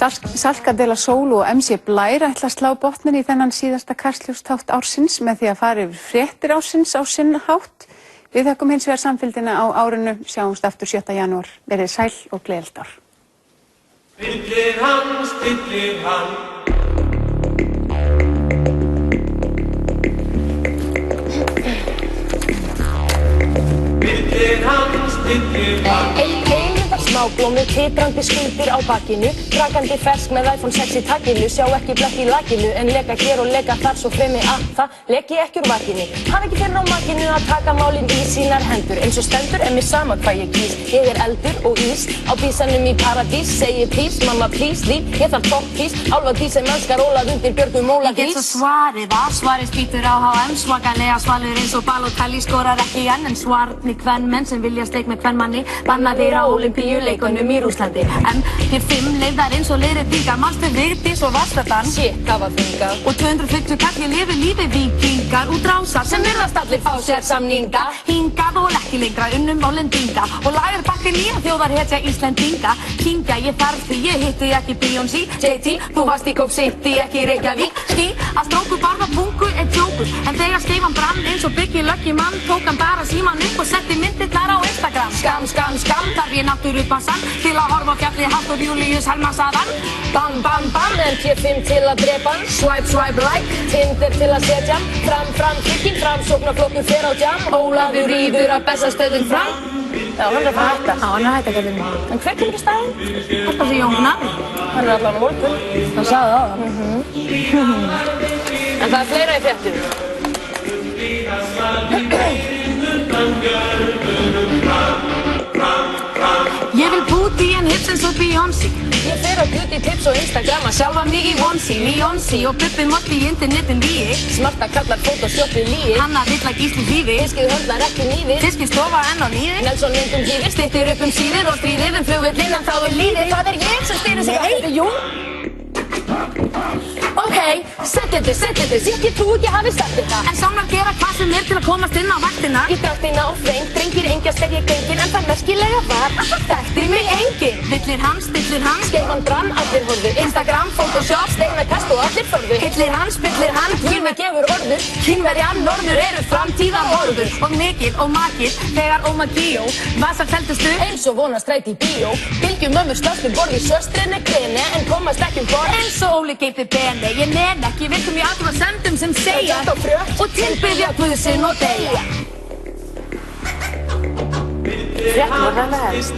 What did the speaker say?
Salka de la Soul og MC Blær ætla að slá botnin í þennan síðasta Kastljósþátt ársins með því að fara yfir fréttir ársins á sinn hátt. Við þökkum hins vegar samfylgdina á árinu, sjáumst aftur 7. janúar. Verið sæl og gleðilegt ár. Stillir hann, stillir hann. Stillir hann, stillir hann. Smáblómi, titrandi skuldir á bakinu, brakandi fersk með iPhone 6 í takinu, sjá ekki blekk í lakinu, en leka hér og leka þar svo fremi að það leki ekki úr vakinu. Haf ekki fyrir á makinu að taka málin í sínar hendur, eins og stendur en mér sama hvað ég kýs. Ég eldur og ís, á bísanum í paradís, segi please, mamma please, líf, ég þarf topp pís, álfa dís sem mennskar ólað undir björgum móla dís. Ég get svo svarið að svarið spýtur á HM, svakalega svalur eins og Balotelli skorar ekki enn, en svarni kvenmenn sem vilja steik með kvenmanni, bannaðir á Ólympíuleikunum í Rússlandi. MP5 leifðar eins og leiðréttingar, manstu Vigdís og Vastadan. Shit, það var þunga. Og 250 kall ég lifi lífi víkingar út rásar sem virðast allir fá sér samninga. Hingað og ekki lengra unnum Hollendinga og lagar bakki nýja þjóðarhetja Íslendinga. Kinga, ég þarf því ég hitti ekki Beyoncé. JT, þú varst í Coke City, ekki Reykjavík. Ski, að stróku barða pungu djókur, en þegar skeifan brann eins og Biggie Lucky mann, tók hann bara síman upp og setti myndirnar á Instagram. Skam, skam, skam, þarf ég náttúrupassan til að horfa á fjallið Halldór Júlíus Helmasaðan. Bam, bam, bam, MP5 til að drepa hann, swipe, swipe, like, Tinder til að setja hann, fram, kikkin, sóknarflokkur fer á jam, Ólafur ríður að Bessastöðum fram. Já, hann að fara að hætta. Já, hann að hætta gætið mér. En hver kemur í staðinn? Þetta sé Jón Gnarr. Hann allan á morgun. Hann sagði það. En það fleira í fréttum. Ég vil búti en hips eins og Beyoncé. Ég fer á beauty tips og Instagram að Sjálfa mig í onesie, Beyoncé og Bubbi Morty í internetin líi. Smarta kallar Photoshopið líi. Hanna vill að gísli lífi. Fiskið höndlar ekki nýði. Fiskið stofa enn á nýði. Nelson myndum hýði. Styttir upp síðir og stríðir flugvöllinn en þá líði. Það ég sem styrir sig að þetta, jú. Ok, setjendur, sitt ég trú ekki hafi sagt þetta. En sánar gera hvað sem til að komast inn á vaktina. Í draktina og þreng, drengir engjast ég gengin, en það merkilega var að það þekkti mig engin. Villir hans, Skeifan brann, allir horfðu. Instagram, Photoshop, steinakast og allir förðu. Hillir hans, Kynver gefur orður. Kynverjan, norður eru framtíðar horfur. Og mikil og makil, þegar Óma Gíó vasar teltustu. Eins og vonast rætt í bíó. Bylgjum mömmur stöðstu borði söstrinni greni, en komast ekki borð. Eins og Óli geiti beni, ég nen ekki, viltum ég alltaf að sendum sem segja. Og tilbyðja Guðsinn og deyja. Fréttum var það helst.